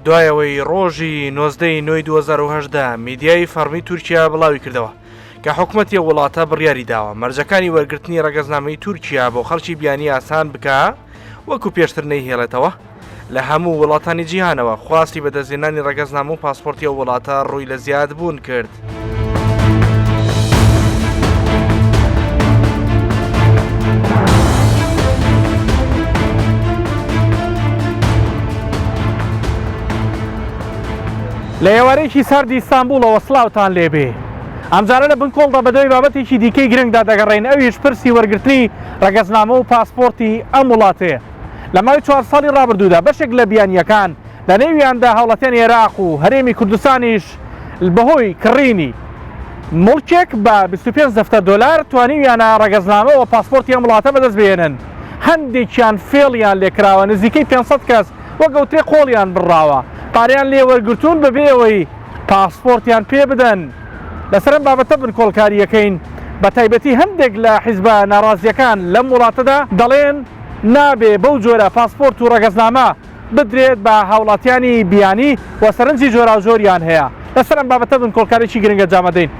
دوایەوەی ڕۆژی 19/9/2010 میدیای فەرمی تورکیا بڵاوی کردەوە کە حکوومەتی وڵاتە بڕیاری داوە مەرجەکانی وەرگرتنی ڕەگەزنامەی تورکیا بۆ خەڵکی بیانی ئاسان بکە وەکو پێشتر نەیهێڵێتەوە لە هەموو وڵاتانی جیهانەوە خواستی بەدەستهێنانی ڕەگەزنامە و پاسپۆرتی ئەو وڵاتە ڕووی لە زیادبوون کرد. لە ئێوارەیەکی ساردی ئیستانبوڵەوە سڵاوتان لێبێ. ئەمجارە لە بن کۆڵدا بەدەوی بابەتێکی دیکەی گرنگدا دەگەڕێن ئەویش پرسی وەرگرتنی ڕەگەزنامە و پاسپۆرتی ئەم وڵاتەیە. لە ماوەی 4 ساڵی ڕابردوودا بەشێک لە بیانیەکان لە نێویاندا هاوڵاتیانی عێراق و هەرێمی کوردستانیش بەهۆی کڕینی مڵکێک بە 25 دەفتەر دۆلار توانیویانە ڕەگەزنامە و پاسپۆرتی ئەم وڵاتە بەدەست بێنن. هەندێکیان فێڵیان لێکراوە نزیکەی 500 کەس وەگەوتێ قۆڵیان بڕاوە پاریان لێ وەرگرتوون بەبێەوەی پاسپۆرتیان پێ بدەن. لەسەرم بابەتە بن کۆڵکاریەکەین بە تایبەتی هەندێک لە حیزبە ناڕازیەکان لەم وڵاتەدا دەڵێن نابێ بەو جۆرە پاسپۆرت و ڕەگەزنامە بدرێت بە هاوڵاتیانی بیانی و سەرنجی جۆراوجۆریان هەیە. لەسەرم بابەتە بن کۆڵکارێکی گرنگە جامەدەین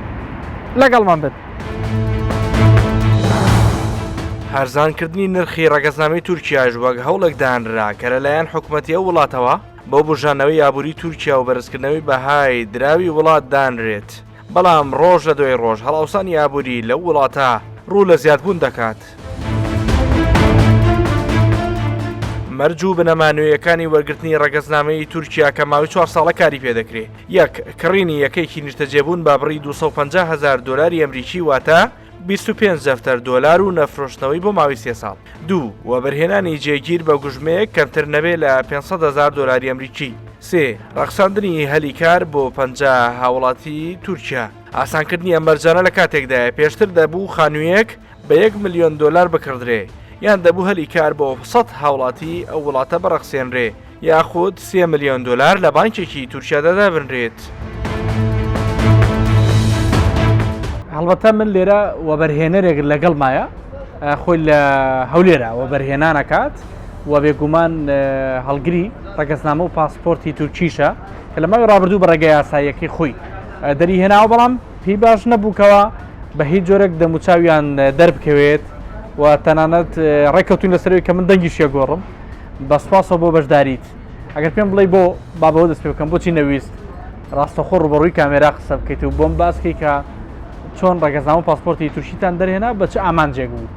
لەگەڵمان بن. هەرزانکردنی نرخی ڕەگەزنامەی تورکیاش وەک هەوڵێک دانرا کە لەلایەن حکوومەتی ئەو وڵاتەوە بۆ بژانەوەی یابووری تورکیا و بەرزکردنەوەی بەهای دراوی وڵات دانرێت. بەڵام ڕۆژ لە دوای ڕۆژ هەڵاوسانی یابووری لەو وڵاتە ڕوو لە زیادبوون دەکات. مەرج و بنەمانوێیەکانی وەرگرتنی ڕەگەزنامەی تورکیا کە ماوەی 4 ساڵە کاری پێدەکرێت. یەک کڕینی یەکەیکی نیشتەجێبوون با بڕی 250,000 دۆلاری ئەمریکی واتە 25 دەفتەر دۆلار و نەفرۆشتنەوەی بۆ ماوەی 3 ساڵ. دوو وەبەرهێنانی جێگیر بە گوژمەیەک کەمتر نەبێت لە 500,000 دۆلاری ئەمریکی. سێ ڕەخساندنی هەلیکار بۆ 50 هاوڵاتی تورکیا. ئاسانکردنی ئەم مەرجانە لە کاتێکدایە پێشتر دەبوو خانوویەک بە 1 ملیۆن دۆلار بکردرێ یان دەبوو هەلیکار بۆ 100 هاوڵاتی ئەو وڵاتە بەڕەخسێنرێ یاخود 3 ملیۆن دۆلار لە بانکێکی تورکیادا دابنرێت. هەڵبەتە من لێرە وەبەرهێنەرێک لەگەڵ مایە خۆی لە هەولێرە وەبەرهێنانەکات و بێگومان هەڵگری ڕەگەزنامە و پاسپۆرتی تورکیشە کە لە ماوەی ڕابردوو بە ڕێگەی یاساییەکەی خۆی دەریهێناوە بەڵام پێی باش نەبووکەوە بە هیچ جۆرەك دەموچاویان دەربکەوێت و تەنانەت ڕێککەوتون لەسەرەوەی کە من دەنگیشیە گۆڕم بە سوپاسەوە بۆ بەشداریت. ئەگەر پێم بڵێ بۆ بابەوە دەست پێ بکەم بۆچی نەویست ڕاستەخۆ ڕوبەڕووی کامێرا قسە بکەیت و بۆم باسکەی کە چۆن ڕەگەزنامە و پاسپۆرتی تورکیتان دەرهێنا بە چ ئامانجێک بوو؟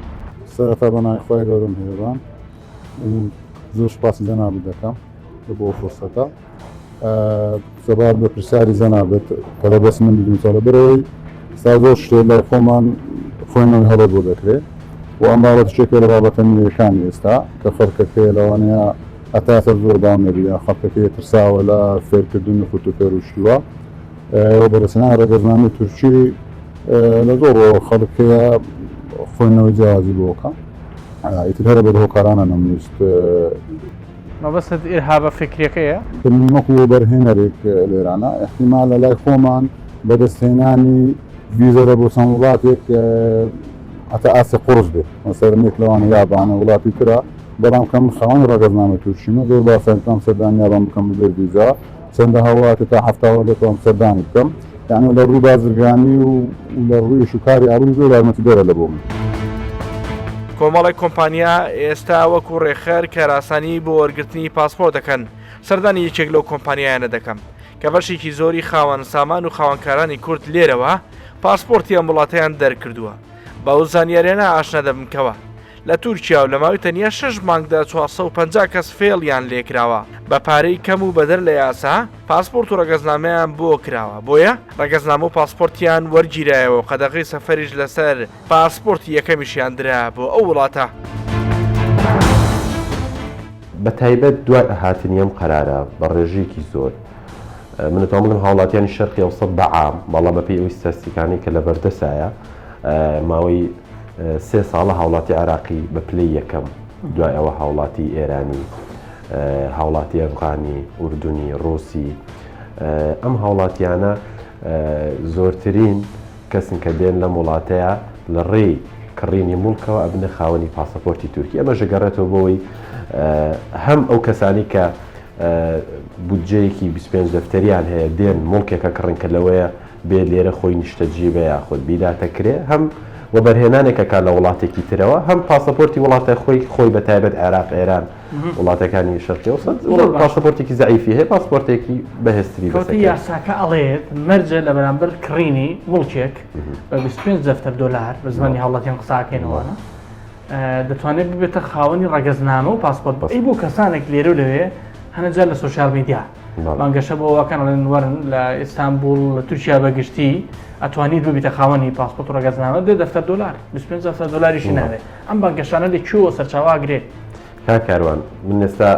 سەرەتا بەناوی خۆی گەورەم هێوان زۆر سوپاسی جەنابەت دەکەم بۆ فورسەتە. سەبار بە پرسیاری جەنابەت کە لە بەس من بدونیتەوە لەبەرەوەی ستا زۆر شتێ لە خۆمان خۆینەوەی هەڵە بۆ دەکرێت و ئەم بابەت شتێکە لە بابەتە نوێیەکانی ئێستا کە فەرقەکەی لەوانەیە ئەتاسەر زۆر دامێریە خەڵکەکەی ترساوە لە فێرکردنی فوتوفێر و شتووە و بەرەسەنان ڕەگەزنامەی تورکی لە زۆر خەڵکەیە خۆینەوەی جیازی بۆکە ئیتر هەرە بە هۆکارانە نەمویست مەبەستت ئیرهابە فکرەکەیە وەکو بەرهێنەرێک لێرانە احتیمال لە لای خۆمان بەدەستهێنانی ڤیزەرە بۆ چەند وڵاتێک هەتا ئاسی قورس بێت مەسەرمێک لەوانە یابانە وڵاتی ترە بەڵام کەم خاوەنی ڕەگەزنامە تورکیمە زۆر باسەکەم سەردانی یابان بکەم بێت ڤیزا چەندە هەوڵاتە تا هەفتاوە لێتەوەم سەردانی بکەم یعنی لە ڕووی بازرگانی و لە ڕووی شوکاری ئابووری زۆر یارمەتی دەرە لە بۆ من. کۆمەڵی کۆمپانیا ئێستا وەکو ڕێخەر کە راسانی بۆ وەرگرتنی پاسپۆرت دەکەن سەردانی یەکێک لەو کۆمپانیایانە دەکەم کە بەشێکی زۆری خاوەن سامان و خاوەنکارانی کورد لێرەوە پاسپۆرتی ئەم وڵاتەیان دەرکردووە. بەو زانیاریانە ئاشنا دەبمکەوە لە تورکیا و لە ماوەی تەنیا 6 مانگدا 450 کەس فێڵیان لێکراوە بە پارەی کەم و بەدەر لە یاسا پاسپۆرت و ڕەگەزنامەیان بۆ کراوە بۆیە ڕەگەزنامە و پاسپۆرتیان وەرگیرایەوە و قەدەغی سەفەریش لەسەر پاسپۆرتی یەکەمیشیان درا بۆ ئەو وڵاتە. بە تایبەت دوای هاتنی ئەم قەرارە بە ڕێژێکی زۆر منەتەوە بگم هاوڵاتیانی شەرقی ئەوسەط بەعام بەڵام بەپێی ئەوی ستاتستیکانی کە لە بەردەسایە ماوەی 3 ساڵە هاوڵاتی عراقی بە پلەی یەکەم دوای ئەوە هاوڵاتی ئێرانی هاوڵاتی ئەفغانی ئوردونی ڕۆسی ئەم هاوڵاتیانە زۆرترین کەسن کە دێن لە وڵاتەیە لە ڕێی کڕینی مڵکەوە ئەبنە خاوەنی پاسەپۆرتی تورکی ئەمە ژەگەڕێتەوە بۆەوەی هەم ئەو کەسانی کە بودجەیەکی 25 دەفتەریان هەیە دێن مڵکێکە کڕن کە لەوەیە بێت لێرە خۆی نیشتەجیبە یاخود بیداتەکرێ هەم وە بەرهێنانێکە کا لە وڵاتێکی ترەوە هەم پاسەپۆرتی وڵاتە خۆی بە تایبەت عێراق ئێران وڵاتەکانی شەرقی ئەوسەد پاسەپۆرتێکی زەعیفی هەیە پاسپۆرتێکی بەهێزتری کەوتی یاساکە ئەڵێت مەرجە لە بەرامبەر کڕینی مڵکێک بە 25 دەفتەر دۆلار بە زمانی هاوڵاتیان قساکەینەوەە دەتوانێت ببێتە خاوەنی ڕەگەزنامە و پاسپۆرت بەس ئەی بۆ کەسانێک لێرە و لەوێ هەنەجار لە سوۆسیال میدیا بانگەشە بۆ ئەوەکەن وەرن لە ئیستانبول لە تورکیا بەگشتی ئەتوانیت ببیتە خاوەنی پاسپۆرت و ڕەگەزنامە دەفتەر دۆلار 25 دەفتەر دۆلاریشی ناوێت ئەم بانگەشانە لێکوێوە سەرچاواگرێت کاروان من ئێستا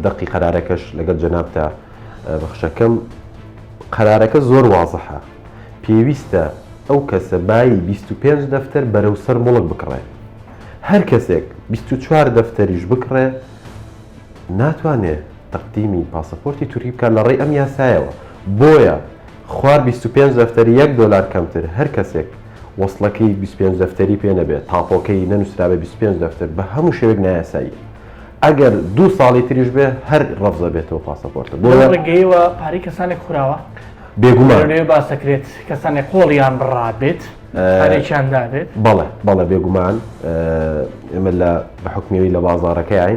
دقی قەرارەکەش لەگەڵ جەنابتە بەخشەکەم قەرارەکە زۆر وازەحە پێویستە ئەو کەسە بای 25 دەفتەر بەرەو سەر مڵک بکڕێ هەر کەسێک 24 دەفتەریش بکڕێ ناتوانێت تەقدیمی پاسەپۆرتی تورکی بکات لە ڕێی ئەم یاسایەوە بۆیە خوار 25 دەفتەری 1 دۆلار کەمتر هەر کەسێک وەسڵەکەی 25 دەفتەری پێ نەبێت تاپۆکەی نەنووسرابێ 25 دەفتەر بە هەموو شێوێک نایاسایی ئەگەر 2 ساڵی تریش بێ هەر ڕەفزە بێتەوە پاسەپۆرتە بۆ ڕێگەیەوە پارەی کەسانێک خوراوە بێگومان باسەکرێت کەسانێک قۆڵیان بڕابێت پارێکیان دابێت بەڵێ بێگومان ئێمە لە بە حکمیەوەی لە بازاڕەکەی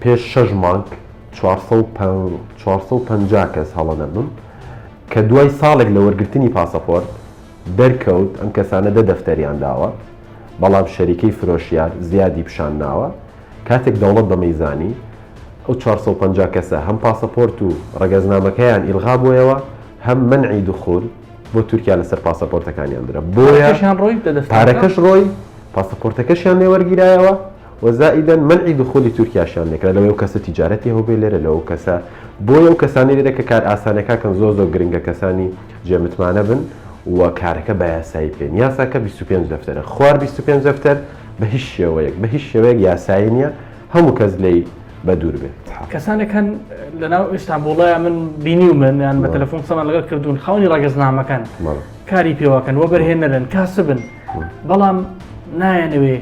پێش 6 مانگ 450 کەس هەڵەنەبم کە دوای ساڵێک لە وەرگرتنی پاسەپۆرت دەرکەوت ئەم کەسانە دەفتەریان داوە بەڵام شەریکەی فرۆشیار زیادی پیشان ناوە کاتێک دەوڵەت بەمەیزانی ئەو 450 کەسە هەم پاسەپۆرت و ڕەگەزنامەکەیان ئیلغا بۆیەوە هەم منعی دخول بۆ تورکیا لەسەر پاسەپۆرتەکانیان درا بۆیە پارەکەش ڕۆی پاسەپۆرتەکەشیان لێوەرگیرایەوە وەزائیدەن منعی دخولی تورکیاشیان لێکرا لەوەی ئەو کەسە تیجارەتی هەبێ لێرە لەو کەسە بۆیە ئەو کەسانی لێرە کە کار ئاسانەکەکەن زۆر گرنگە کەسانی جێمتمانە بن و کارەکە بە یاسایی پێن یاساکە 25 دەفتەرە خوار 25 دەفتەر بە هیچ شێوەیەک یاسایی نییە هەموو کەس لێی بە دوور بێت کەسانێکەن لەناو ئیستانبوڵەیە من بینی و من یان بە تەلەفۆن قسەمان لەگەڵ کردوون خاوەنی ڕەگەزنامەکەن کاری پێوەکەن وە بەرهێنەرن کاسبن بەڵام نایەنەوێ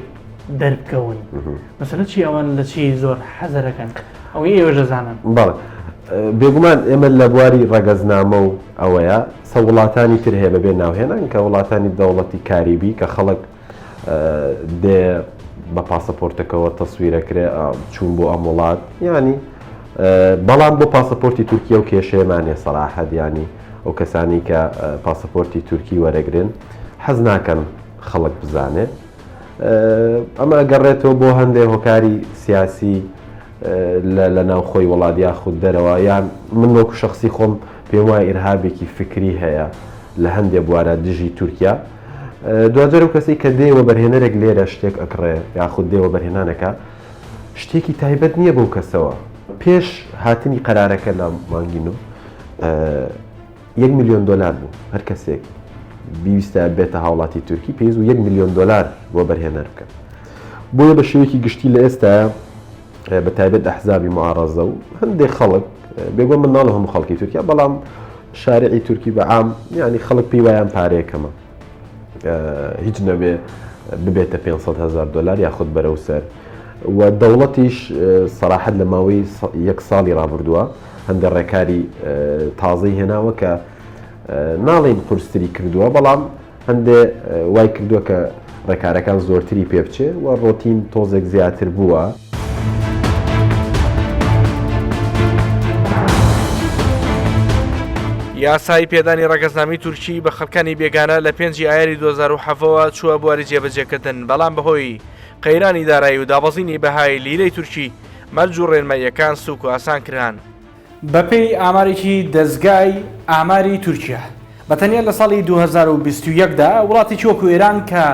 دەربکەون مەسەلە چی ئەوان لە چی زۆر حەزەرەکەن ئەوەی ئێوە دەزانن بەڵێ بێگومان ئێمە لە بواری ڕەگەزنامە و ئەوەیە سە وڵاتانی تر هەیە بەبێ ناوهێنان کە وڵاتانی دەوڵەتی کاریبی کە خەڵک دێ بە پاسەپۆرتەکەەوە تەسویرەکرێ چوون بۆ ئەم وڵات ینی بەڵام بۆ پاسەپۆرتی تورکیا و کێشەیەمانێ سەراحەت ینی ئەو کەسانی کە پاسەپۆرتی تورکی وەرەگرن حەز ناکەن خەڵک بزانێت ئەمە گەڕێتەوە بۆ هەندێک هۆکاری سیاسی لە ناوخۆی وڵات یاخود دەرەوە یان من وەکو شخصی خۆم پێم وایە ئیرهابێکی فکری هەیە لە هەندێک بوارە دژی تورکیا دوجار و کەسی کە دێوە بەرهێنەرێک لێرە شتێک ئەکڕێ یاخود دێوە بەرهێنانەکە شتێکی تایبەت نییە بەو کەسەوە پێش هاتنی قەرارەکە لە مانگین و 1 میلیۆن دلار بوو هەر کەسێک بیویستە بێتە هاوڵاتی تورکی پێویست و 1 میلیۆن دلار بۆ بەرهێنەر بکەن بۆیە بە شێوەیەکی گشتی لە ئێستا بە تایبەت ئەحزابی معارەزە و هەندێک خەڵک بێگومان من ناڵە هەموو خەڵکی تورکیا بەڵام شارعی تورکی بەعام ینی خەڵک پێی وایان پارەیەکەمە هیچ نەبێ ببێتە 500,000 دلار یاخود بەرەو سەر و دەوڵەتیش سەراحەت لە ماوەی 1 ساڵی ڕابردووە هەندێک ڕێکاری تازەی هێناوە کە ناڵین قورستری کردووە بەڵام هەندێ وای کردووە کە ڕێکارەکان زۆرتری پێ بچێ و ڕۆتین تۆزێک زیاتر بووە. یاسای پێدانی ڕەگەزنامی تورکی بە خەڵکانی بێگانە لە 5 ئایاری 2007ەوە چووە بواری جێبەجێکردن بەڵام بەهۆی قەیرانی دارایی و دابەزینی بەهای لیرەی تورکی مەرج و ڕێنمەیەکان سووک و ئاسان کران. بەپێی ئامارێکی دەستگای ئاماری تورکیا بەتەنیا لە ساڵی 2021دا وڵاتی وەکو ئێران کە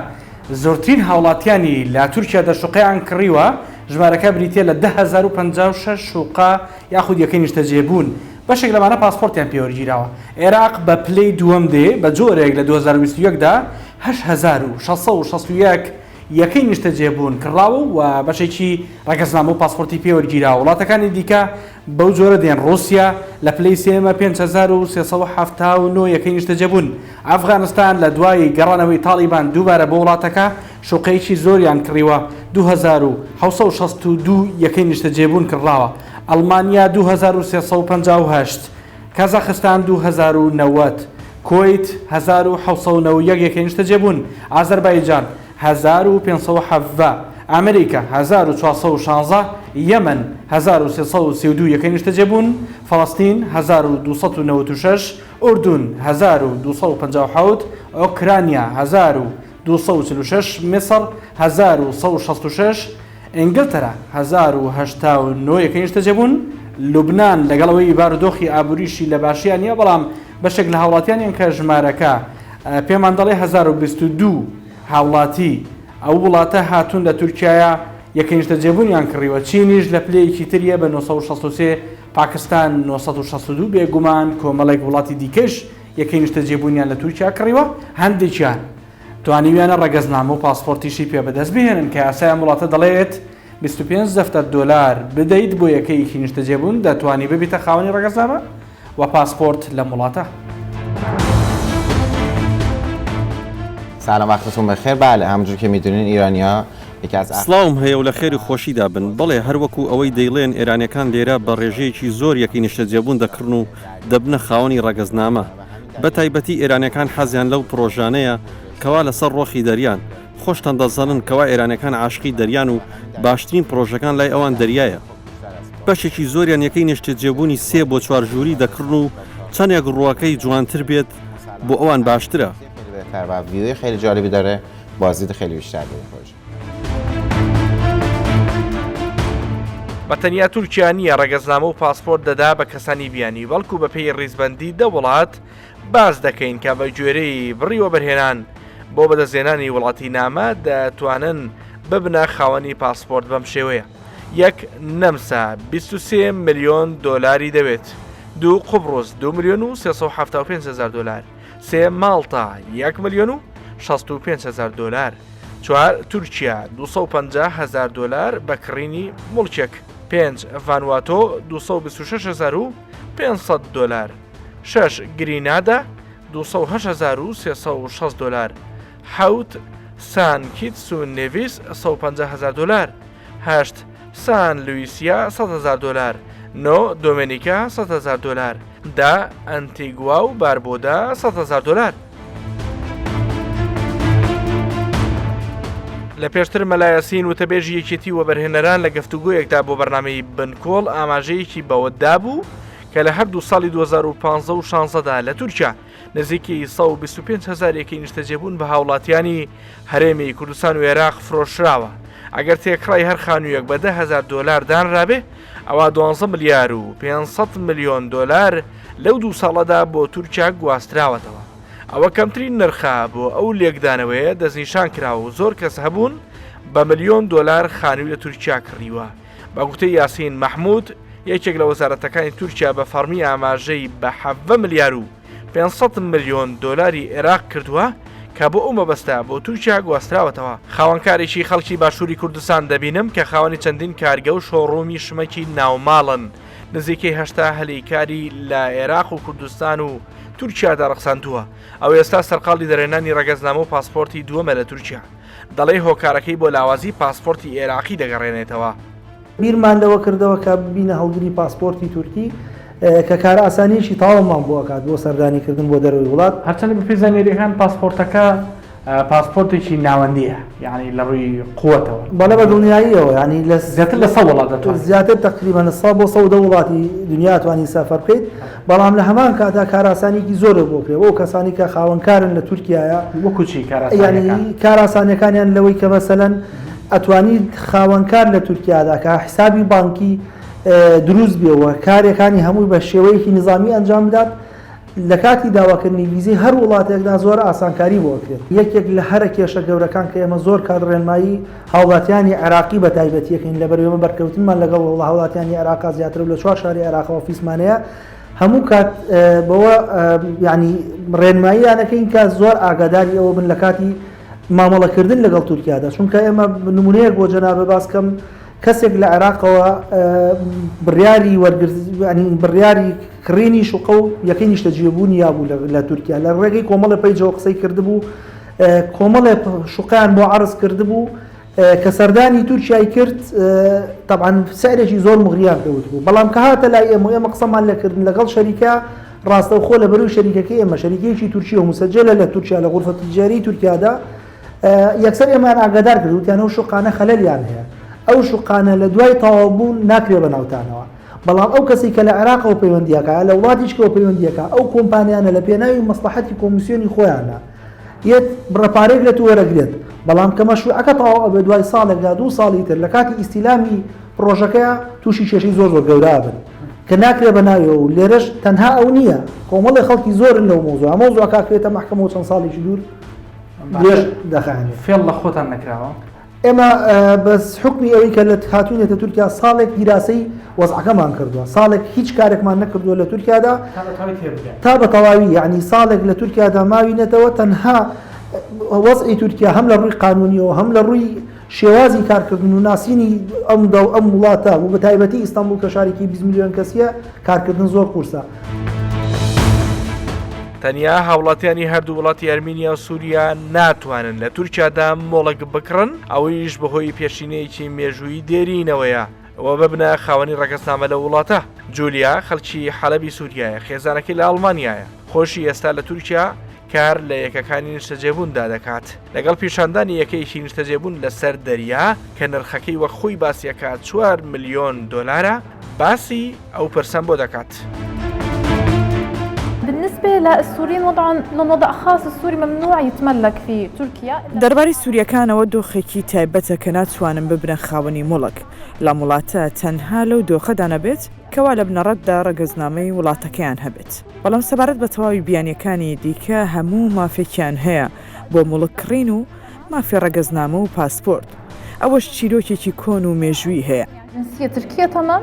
زۆرترین هاوڵاتیانی لە تورکیا دەشوقەیان کڕیوە ژمارەکە بریتە لە 10,056 شوقا یاخود یەکەی نیشتەجێبوون بەشێک لەمانە پاسپۆرتیان پێوەرگیراوە. عێراق بە پلەی دووەم دێ بە جۆرێک لە 2021دا 8,661 یەکەی نیشتەجێبوون کڕاوە و بەشێکی ڕێگەزنامە و پاسپۆرتی پێوەرگیراوە. وڵاتەکانی دیکە بەو جۆرە دێن. رووسیا لە پلەی سێمە 5379 یەکەی نیشتەجێبوون. ئەفغانستان لە دوای گەڕانەوەی تاڵیبان دووبارە بە وڵاتەکە شوقەیەکی زۆریان کڕیوە 2762 یەکەی نیشتەجێبوون کڕاوە. ئەڵمانیا 2358، کازاخستان 2090، کویت 1791 یەکەی نیشتەجێبوون، ئازەربایجان 1570، ئەمریکا 1416، یەمەن 1332 یەکەی نیشتەجێبوون، فەڵەستین 1296، ئوردون 1257، ئۆکرانیا 1246، میسر 1166، ئینگلتەرا 1089 یەکەی نیشتەجێبوون، لوبنان لەگەڵەوەی بارودۆخی ئابووریشی لە باشیان نیە بەڵام بەشێک لە هاوڵاتیانیان کە ژمارەکە پێمان دەڵێ 1022 هاوڵاتی ئەو وڵاتە هاتوون لە تورکایە یەکەی نیشتەجێبوونیان کڕیوە. چینیش لە پلەیەکی تریە بە 963، پاکستان 962، بێگومان کۆمەڵێک وڵاتی دیکەش یەکەی نیشتەجێبوونیان لە تورکیا کڕیوە. هەندێکیان توانیویانە ڕێگەزنامە و پاسپۆرتیشی پێ بەدەست بهێنن کە یاسایان وڵاتە دەڵێت 25 دەفتەر دۆلار بدەیت بۆ یەکەیەکی نیشتەجێبوون دەتوانی ببیتە خاوەنی ڕێگەزنامە و پاسپۆرت لە وڵاتە. سلام وقتتون بخیر. بله همونجور که میدونین ایرانیا یکی از سلااوم هەیە و لە خێری خۆشیدا بن. بەڵێ هەروەکو ئەوەی دەیڵێن ئێرانیەکان لێرە بە ڕێژەیەکی زۆر یەکی نیشتەجێبوون دەکردن و دەبنە خاوەنی ڕێگەزنامە. بە تایبەتی ئێرانیەکان حەزیان لەو پرۆژانەیە کەوا لەسەر ڕۆخی دەریان. خۆشتان دەزانن کەوا ئێرانەکان عاشقی دەریان و باشترین پرۆژەکان لای ئەوان دەریایە. بەشێکی زۆریان یەکەی نیشتەجێبوونی 3 بۆ 4 ژووری دەکردن و چەندێک ڕووەکەی جوانتر بێت بۆ ئەوان باشترە. و ویدیوی خیلی جالبی داره، بازدید خیلی بیشتر داره پروژه. بەتەنیا تورکیا نیە ڕێگەزنامە و پاسپۆرت دەدا بە کەسانی بیانی، بەڵکو بە پێی ڕیزبەندی دە وڵات باز دەکەین کە بە گوێرەی بڕیوە بەرهێنان بۆ بەدەستێنانی وڵاتی نامە دەتوانن ببنە خاوەنی پاسپۆرت بەم شێوەیە. یەک نەمسا 23 ملیۆن دۆلاری دەوێت، 2 قوبڕۆس 2 ملیۆن و 375,000 دلار، 3 ماڵتا 1 ملیۆن و 65,000 دلار، 4 تورکیا 250,000 دلار بە کڕینی مڵکێک، 5 ڤانواتۆ 226,500 دلار، 6 گرینادا 208,360 دلار، 7 سان کیتس و نێویس 150,000 دلار، 8 سان لویسیا 100,000 دلار، 9 دۆمینیکا 100,000 دلار، 10 ئەنتیگوا و باربۆدا 100,000 دلار. لە پێشتر مەلایەسین وتەبێژی یەکێتی و بەرهێنەران لە گەفتوگۆیەکدا بۆ بەرنامەی بنکۆڵ ئاماژەیەکی بەوەدا بوو کە لە هەردوو ساڵی 2015 و 16دا لە تورکیا نزیکی 125,000 یەکەی نیشتەجێبوون بە هاوڵاتیانی هەرێمی کوردستان و عێراق فرۆشراوە. ئەگەر تێکڕای هەر خانوویەک بە 10,000 دلار دانرابێ ئەوە 12 ملیار و 500 ملیۆن دلار لەو دوو ساڵەدا بۆ تورکیا گواستراوەتەوە. ئەوە کەمترین نرخە بۆ ئەو لێکدانەوەیە دەستنیشان کراوە و زۆر کەس هەبوون بە ملیۆن دلار خانووی لە تورکیا کڕیوە. بە گوتەی یاسین مەحموود یەکێک لە وەزارەتەکانی تورکیا بە فەرمی ئاماژەی بە 7 ملیار و 500 ملیۆن دلاری عێراق کردووە کە بۆ ئەو مەبەستە بۆ تورکیا گواستراوەتەوە. خاوەنکارێکی خەڵکی باشووری کوردستان دەبینم کە خاوەنی چەندین کارگە و شۆڕوومی شمەکی ناوماڵن. نزیکەی 80 هەلەیکاری لە عێراق و کوردستان و تورکیادا ڕەخساندووە. ئەو ئێستا سەرقاڵی دەرێنانی ڕێگەزنامە و پاسپۆرتی دووەمە لە تورکیا. دەڵێ هۆکارەکەی بۆ لاوازی پاسپۆرتی عێراقی دەگەڕێنێتەوە. بیرمان لەوە کردەوە کە ببینە هەڵگری پاسپۆرتی تورکی کە کارە ئاسانیشی تاوەمان بۆ ئەکات بۆ سەردانیکردن بۆ دەروی وڵات. هەرچەندە بە پێزانێریەکان پاسپۆرتەکە پاسپۆرتێکی ناوەندیە، یعنی لە ڕووی قووەتەوە بەڵێ بە دڵنیاییەوە، ینی زیاتر لە 100 وڵات دەتوانێت زیاتر تقریبا 100 بۆ 110 وڵاتی دنیا توانی سەفەر بکەیت. بەڵام لە هەمان کاتا کاراسانێکی زۆرە بۆ کرێ بۆ کەسانی کە خاوەنکارن لە تورکیایە. وەکوچی ینی کاراسانەکانیان لەوەی کە مەسەلەن ئەتوانیت خاوەنکار لە تورکیادا کە حسابی بانکی دروست بێەوە کارێکانی هەمووی بە شێوەیەکی نظامی ئەنجام بدات. لە کاتی داواکردنی ویزی هەر وڵاتێکدا زۆر ئاسانکاری بۆ کرێت. یەکێک لە هەرە کێشە گەورەکان کە ئێمە زۆر کار ڕێنمایی هاوڵاتیانی عێراقی بە تایبەتیەکەین لەبەرەوەی بەرکەوتنمان لەگەڵ هاوڵاتیانی عێراق زیاتر لە 4 شاری عێراق ئۆفیسمانەیە هەموو کات بەوە ینی ڕێنماییانەکەین کە زۆر ئاگاداری ئەوە بن لە کاتی مامەڵەکردن لەگەڵ تورکیادا چونکە ئێمە نمونەیەک بۆ جەنابە باسکەم کەسێک لە عێراقەوە بڕیاری بڕیاری کڕینی شوقە و یەکەی نیشتەجێبوونی یابوو لە تورکیا لە ڕێگەی کۆمەڵی پەیجەوە قسەی کردبوو کۆمەڵێ شوقیان بۆ عرض کردبوو کە سەردانی تورکیای کرد طبعاً سعرێکی زۆر مغریان پێوت بوو بەڵام کە هاتە لای ئێمە قسەمان لەکردن لەگەڵ شەریکە ڕاستەوخۆ لە بەروی شەریکەکەی ئێمە شەریکەیەکی تورکیە و مسجلە لە تورکیا لە غورفە تیجاری تورکیادا یەکسەر ئێمان ئاگادار کرد وتیان ئەو شوقانە خەلەلیان هەیە ئەو شوقانە لە دوای تەواوبوون ناکرێ بە ناوتانەوە بەڵام ئەو کەسی کە لە عێراقەوە پەیوەندیەکە لە وڵاتیشکەوە پەیوەندیەکە ئەو کۆمپانیانە لە پێناوی مەسلحەتی کۆمیسیۆنی خۆیانە یەک بڕەپارێک لە وەرەگرێت بەڵام کە مەشروعەکە تەواو ئەبێ دوای ساڵێکدا 2 ساڵی تر لە کاتی ئیستیلامی پرۆژەکەیە تووشی کێشەی زۆر گەورە بن کە ناکرێ بە ناوێ و لێرەش تەنها ئەو نییە کۆمەڵی خەڵکی زۆرن لەو مۆزوع مۆزوع کاکرێتە محکەمەوە چەند ساڵێکی دوور لێش دەخایێنێت فێڵ لە خۆتان نەکراوە ئێمە بەس حکمی ئەوەی کە لە هاتوونێتە تورکیا ساڵێک دیراسەی وەزعەکەمان کردووە ساڵێک هیچ کارێکمان نەکردووە لە تورکیادا تا بە تەواوی یعنی ساڵێک لە تورکیادا ماوینێتەوە تەنها وەزعی تورکیا هەم لە ڕووی قانونیەوە هەم لە ڕووی شێوازی کارکردن و ناسینی ئەم وڵاتە و بە تایبەتی ئیستانبول کە شارێکی 20 میلیۆن کەسیە کارکردن زۆر قورسە. تەنیا هاوڵاتیانی هەردوو وڵاتی ئەرمینیا و سووریا ناتوانن لە تورکیادا مۆڵک بکڕن ئەوەیش بەهۆی پێشینەیەکی مێژووی دێرینەوەیە ئەوە ببنە خاوەنی ڕەگەزنامە لە وڵاتە. جولیا خەڵکی حەلەبی سووریایە خێزانەکەی لە ئەڵمانیایە خۆشی ئێستا لە تورکیا کار لە یەکەکانی نیشتەجێبووندا دەکات لەگەڵ پیشاندانی یەکەیەکی نیشتەجێبوون لەسەر دەریا کە نرخەکەی وەک خۆی باسیەکات 4 ملیۆن دۆلارە باسی ئەو پرسەم بۆ دەکات. بالنسبة للسوريين لهم وضع خاص السوري ممنوع يتملك في تركيا دەرباری سووریەکانەوە دۆخێکی تایبەتە کە ناتوانن ببنە خاوەنی مۆڵک لە وڵاتە تەنها لەو دۆخەدا نەبێت کەوا لە بنەڕەتدا ڕەگەزنامەی وڵاتەکەیان هەبێت بەڵام سەبارەت بە تەواوی بیانیەکانی دیکە هەموو مافێکیان هەیە بۆ مڵککڕین و مافی ڕەگەزنامە و پاسپۆرت ئەوەش چیرۆکێکی کۆن و مێژووی هەیە. جنسية تركيا تمام.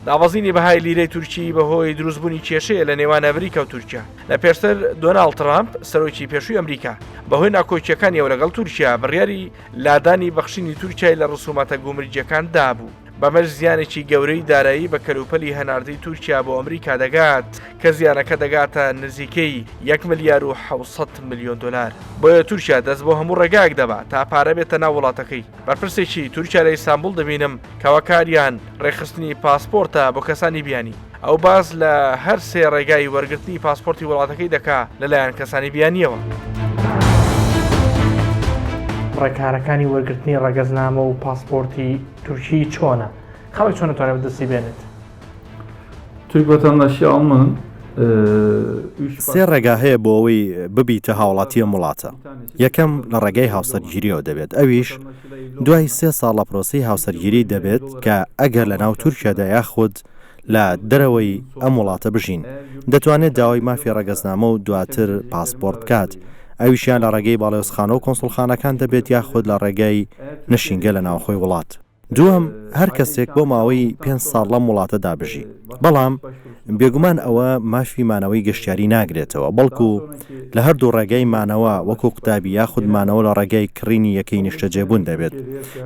داوازینی بەهای لیرەی تورکی بەهۆی دروستبوونی کێشەیە لە نێوان ئەمریکا و تورکیا لە پێشتر دۆناڵد ترامپ سەرۆکی پێشووی ئەمریکا بەهۆی ناکۆچیەکانیەوە لەگەڵ تورکیا بڕیاری لادانی بەخشینی تورکیای لە ڕسوماتە گومرجەکان دابوو بەمەش زیانێکی گەورەی دارایی بە کەلوپەلی هەناردەی تورکیا بۆ ئەمریکا دەگات کە زیانەکە دەگاتە نزیکەی 1 ملیار و 700 میلیۆن دلار بۆیە تورکیا دەست بۆ هەموو ڕێگاک دەبات تا پارە بێتە ناو وڵاتەکەی. بەرپرسێکی تورکیا لە ئیستانبول دەبینم کەواکاریان ڕێخستنی پاسپۆرتە بۆ کەسانی بیانی ئەو باز لە هەر سێ ڕێگای وەرگرتنی پاسپۆرتی وڵاتەکەی دەکا لەلایەن کەسانی بیانیەوە. ڕێکارەکانی وەرگرتنی ڕەگەزنامە و پاسپۆرتی تورکی چۆنە؟ خەڵک چۆن دەتوانێت دەستی بێنێت؟ Türk vatandaşı almanın سێ ڕێگا هەیە بۆ ئەوەی ببیتە هاوڵاتیە وڵاتە. یەکەم لە ڕێگەی هاوسەرگیریەوە دەبێت ئەویش دوای 3 ساڵ لە پرۆسی هاوسەرگیری دەبێت کە ئەگەر لە ناو تورکیادا یاخود لە دەرەوەی ئەم وڵاتە بژین دەتوانێت داوای مافی ڕەگەزنامە و دواتر پاسپۆرت بکات ئەویشیان لە ڕێگەی باڵێۆزخانە و کۆنسڵخانەکان دەبێت یاخود لە ڕێگەی نشینگە لە ناوخۆی وڵات. دووەم هەر کەسێک بۆ ماوەی 5 ساڵ لەم وڵاتە دابژی بەڵام بێگومان ئەوە مافی مانەوەی گەشتیاری ناگرێتەوە بەڵکو لە هەردوو ڕێگەی مانەوە وەکو قوتابی یاخود مانەوە لە ڕێگەی کڕینی یەکەی نیشتەجێبوون دەبێت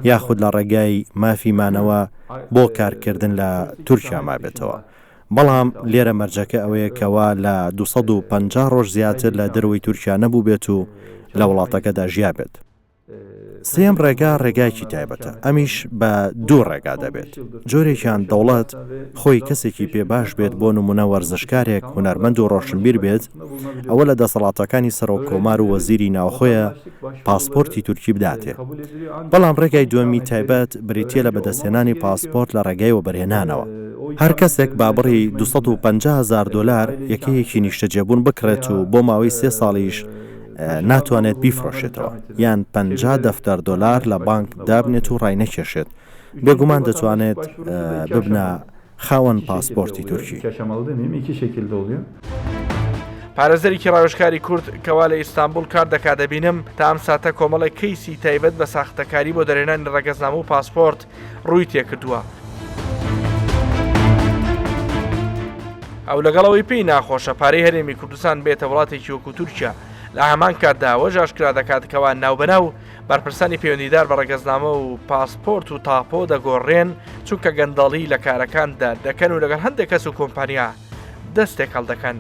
یاخود لە ڕێگای مافی مانەوە بۆ کارکردن لە تورکیا مابێتەوە. بەڵام لێرە مەرجەکە ئەوەیە کەوا لە 250 ڕۆژ زیاتر لە دەروی تورکیا نەبوو بێت و لە وڵاتەکەدا ژیا بێت. سێم ڕێگا ڕێگایکی تایبەتە ئەمیش بە 2 ڕێگا دەبێت جۆرێکیان دەوڵەت خۆی کەسێکی پێ باش بێت بۆ نمونە وەرزشکارێک هونەرمەند و ڕۆشنبیر بێت ئەوە لە دەسەڵاتەکانی سەرۆک کۆمار و وەزیری ناوخۆیە پاسپۆرتی تورکی بداتێ. بەڵام ڕێگای دووەمی تایبەت بریتیە لە بەدەستێنانی پاسپۆرت لە ڕێگای وەبەرهێنانەوە. هەر کەسێک بابڕی 250,000 دلار یەکەیەکی نیشتەجێبوون بکرێت و بۆ ماوەی 3 ساڵیش ناتوانێت بیفرۆشێتەوە یان 50 دەفتەر دلار لە بانک دابنێت و ڕای نەکێشێت بێگومان دەتوانێت ببنە خاوەن پاسپۆرتی تورکی. پارێزەرێکی ڕاوێژکاری کورد کەوا لە ئیستانبول کار دەکات دەبینم تا ئەم ساتە کۆمەڵی کەیسی تایبەت بە ساختەکاری بۆ دەرێنانی ڕەگەزنامە و پاسپۆرت ڕووی تێکردووە. ئەو لەگەڵەوەی پێی ناخۆشە پارەی هەرێمی کوردستان بێتە وڵاتێکی وەکو تورکیا لە هەمان کاتدا ئەوەش ئاشکرا دەکات کەوا ناوبەناو بەرپرسانی پەیوەندیدار بە ڕێگەزنامە و پاسپۆرت و تاپۆ دەگۆڕێن چونکە گەندەڵی لە کارەکاندا دەکەن و لەگەڵ هەندێک کەس و کۆمپانیا دەستێک هەڵدەکەن.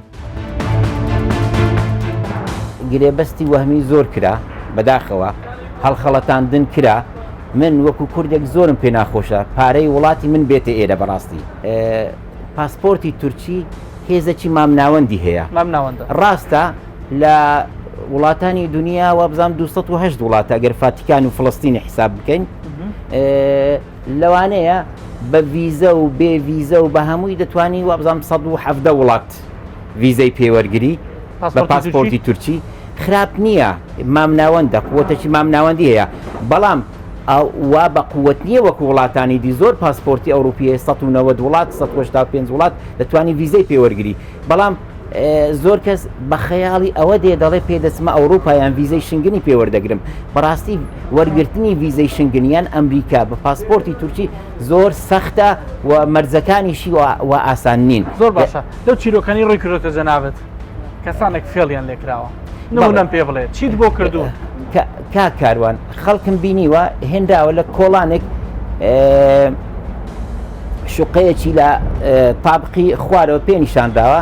گرێبەستی وەهمی زۆر کرا بەداخەوە هەڵخەڵەتاندن کرا من وەکو کوردێک زۆرم پێ ناخۆشە پارەی وڵاتی من بێتە ئێرە بەڕاستی پاسپۆرتی تورکی هێزەکی مامناوەندی هەیە ڕاستە لە وڵاتانی دنیا وە بزانام 208 وڵاتە گەر فاتیکان و فلستینی حساب بکەین لەوانەیە بە ڤیزە و بێ ڤیزە و بە هەمووی دەتوانی وە بزانام 170 وڵات ڤیزەی پێوەرگری بە پاسپۆرتی تورکی خراپ نییە مامناوەندە قوتێکی مامناوەندی هەیە بەڵام وا بە قوت نییە وەکو وڵاتانی دی زۆر پاسپۆرتی ئەوروپیە 190 وڵات 185 وڵات دەتوانی ڤیزەی پێوەرگری بەڵام زۆر کەس بە خەیاڵی ئەوە دێ دەڵێ پێدەچمە ئەوروپایان ڤیزەی شنگنی پێوەردەگرم بەڕاستی وەرگرتنی ڤیزەی شنگنیان ئەمریکا بە پاسپۆرتی تورکی زۆر سەختە و مەرجەکانیشی و ئاسان نین زۆر باشە لەو چیرۆکانی ڕووی کردوتە جەنابەت کەسانێک فێڵیان لێکراوە نمونەم پێ بڵێ چیت بۆ کردووە کاروان خەڵکم بینیوە هێنداوە لە کۆڵانێک شوقەیەکی لە تابقی خوارەوە پێنیشانداوە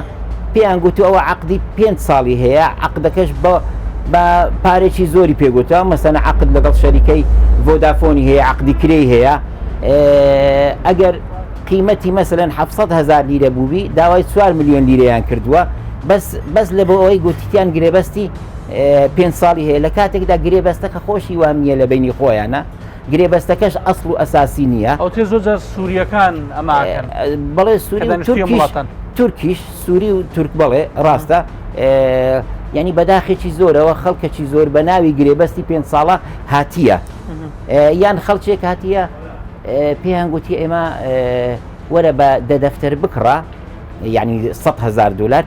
پێیان گوتو ئەوە عقدی 5 ساڵی هەیە عقدەکەش بە پارێکی زۆری پێگوتەوە مەسەن عقد لەگەڵ شەریکەی ڤۆدافۆنی هەیە عقدی کرێی هەیە ئەگەر قیمەتی مەسەلەن 700,000 لیرە بووبی داوای 4 ملیۆن لیرەیان کردووە بەس لە بۆ ئەوەی گوتیان گرێبەستی 5 ساڵی هەیە لە کاتێکدا گرێبەستەکە خۆشی وامە لە بینی خۆیانە گرێبەستەکەش ئەسڵ و ئەساسی نییە ئەو تێ زۆر سووریەکان ئەماکەن بەڵێ تورکیش سووری و تورک بڵێ ڕاستە ینی بەداخێکی زۆرەوە خەڵکەکی زۆر بە ناوی گرێبەستی 5 ساڵە هاتیە یان خەڵکێک هاتیە پێیان گوتی ئێمە وەرە بە دەدەفتەر بکڕە یعنی 100,000 دلار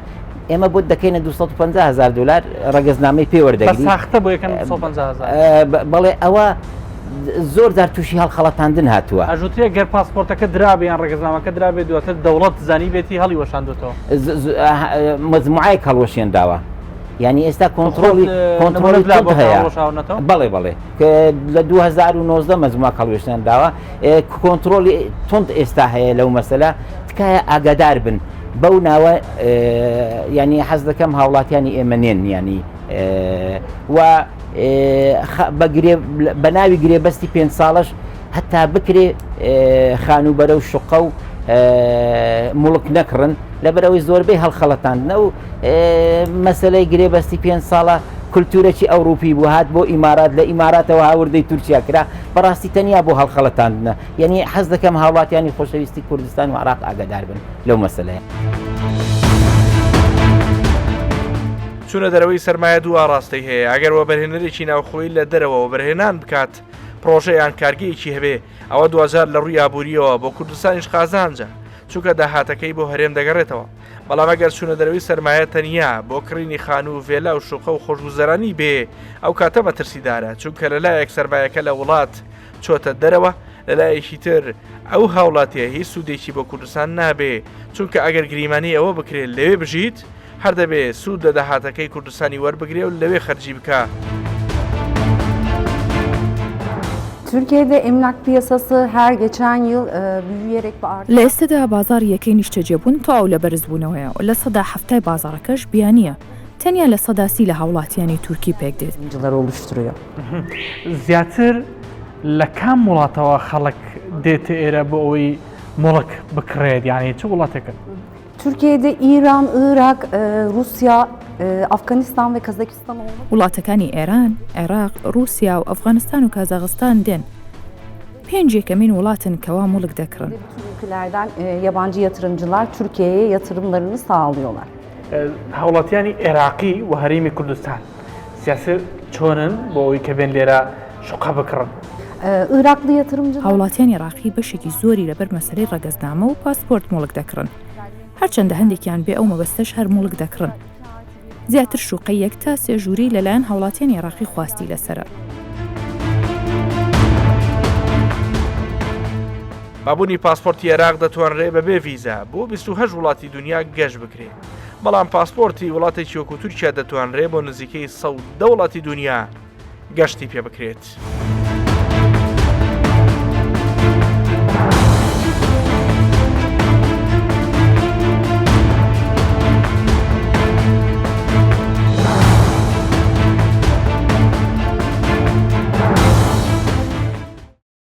ئێمە بۆ دەکەینە 250,000 دلار ڕەگەزنامەی پێوەردەگری ساختە بۆ یەکەم 250,000 بەڵێ ئەوە زۆر جار تووشی هەڵخەڵەتاندن هاتووە ئەژوتەیە گەر پاسپۆرتەکە درابێ یان ڕێگەزنامەکە درابێ دواتر دەوڵەت زانی بێتی هەڵی وەشاندوتەوە مجموعەیەک هەڵوەشێنداوە یعنی ئێستا کۆنتترۆلی هەیە بەڵێ کە لە 2019 مەزموع هەڵوێشتێنداوە کۆنتترۆلی تند ئێستا هەیە لەو مەسەلە تکایە ئاگادار بن بەو ناوە ینی حەز دەکەم هاوڵاتیانی ئێمە نێن ینی و بە ناوی گرێبەستی 5 ساڵش هەتا بکرێ خانوبەرە و شوقە و مڵک نەکڕن لەبەرەوەی زۆربەی هەڵخەڵەتاندنە و مەسەلەی گرێبەستی 5 ساڵە کولتورێکی ئەوروپی بوو هات بۆ ئیمارات لە ئیماراتەوە هاوردەی تورکیا کرا بەڕاستی تەنیا بۆ هەڵخەڵەتاندنە یعنی حەز دەکەم هاوڵاتیانی خۆشەویستی کوردستان و عراق ئاگادار بن لەو مەسەلەیە چونە دەرەوەی سەرمایە دوو ئاڕاستی هەیە ئەگەر وەبەرهێنەرێکی ناوخۆی لە دەرەوە وەبەرهێنان بکات پرۆژەیان کارگەیەکی هەبێ ئەوە دوجار لە ڕووی ئابوووریەوە بۆ کوردستانیش قازانجە چونکە داهاتەکەی بۆ هەرێم دەگەڕێتەوە بەڵام ئەگەر چونە دەرەوەی سەرمایە تەنیا بۆ کڕینی خان و vێلا و شوقە و خۆشگوزەرانی بێ ئەو کاتە مەترسیدارە چونکە لەلایەک سەرمایەکە لە وڵات چۆتە دەرەوە لەلایەکی تر ئەو هاوڵاتیە هیچ سوودێکی بۆ کوردستان نابێ چونکە ئەگەر گریمانی ئەوە بکرێت لەوێ بژیت هەر دەبێ سوود لە داهاتەکەی کوردستانی وەربگرێ و لەوێ خەرجی بکە. Türkiye'de emlak piyasası her geçen yıl büyüyerek ve arttı. لە ئێستادا بازار یەکەی نیشتەجێبوون تەواو لە بەرزبوونەوەیە و لە سەدا هەفتای بازارەکەش بیانیە تەنیا لە سەداسی لە هاوڵاتیانی تورکی پێک دێت. زیاتر لە کام وڵاتەوە خەڵک دێتە ئێرە بۆ ئەوەی مڵک بکڕێت یعنی چه وڵاتێکە؟ Türkiye'de İran, Irak, Rusya, Afganistan ve Kazakistan وڵاتەکانی ئێران، عێراق، رووسیا و ئەفغانستان و کازاغستان دێن. 5 یەکەمین وڵاتن کەوا مڵک دەکڕن. Bütün ülkelerden yabancı yatırımcılar Türkiye'ye yatırımlarını sağlıyorlar. هاوڵاتیانی عێراقی و هەرێمی کوردستان سیاسەت چۆنن بۆ ئەوەی کە بێن لێرە شوقە بکڕن؟ Iraklı yatırımcılar هاوڵاتیانی عێراقی بەشێکی زۆری لەبەر مەسەلەی ڕەگەزنامە و پاسپۆرت مڵک دەکڕن. هەرچەندە هەندێکیان بێ ئەو مەبەستەش هەر مڵک دەکڕن. زیاتر شوقەی 1 تا 3 ژووری لەلایەن هاوڵاتیانی عێراقی خواستی لەسرە. بابوونی پاسپۆرتی عێراق دەتوانرێ بەبێ ڤیزا بۆ 28 وڵاتی دنیا گەشت بکرێت بەڵام پاسپۆرتی وڵاتێکی وەکو تورکیا دەتوانرێ بۆ نزیکەی 100 وڵاتی دنیا گەشتی پێ بکرێت.